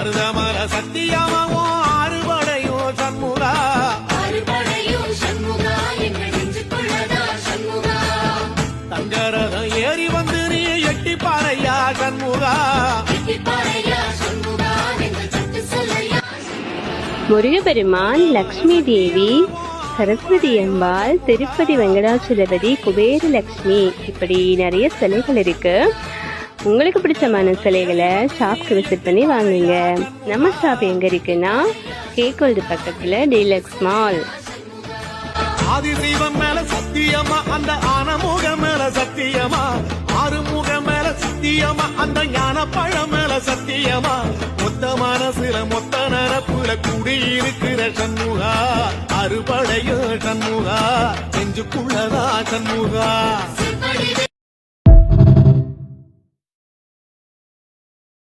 மருதமர சத்தியமாவும் ஆறுபடையும் சண்முகா தங்கரதம் ஏறி வந்து நீ எட்டி பாறையா சண்முகா முருகப்பெருமான், லக்ஷ்மி தேவி, சரஸ்வதி அம்பாள், திருப்பதி வெங்கடாச்சலபதி, குபேர லக்ஷ்மி, இப்படி நிறைய சிலைகள் இருக்கு. உங்களுக்கு பிடிச்சமான சிலைகளை ஷாப்க்கு விசிட் பண்ணி வாங்குங்க. நம்ம ஷாப் எங்க இருக்குன்னா கேக்கோல்டு பக்கத்துல டீலக்ஸ் மால். ஆதிசைவம் மேல சத்தியமா, அந்த ஆனமுக மேல சத்தியமா, ஆறுமுக மேல சத்தியமா, அந்த ஞான பழம் மேல சத்தியமா, மொத்த மனசுல மொத்த நரப்புல குடியிருக்கிற சண்முகா, அறுபடையும் சண்முகா, நெஞ்சுக்குள்ளதா சண்முகா.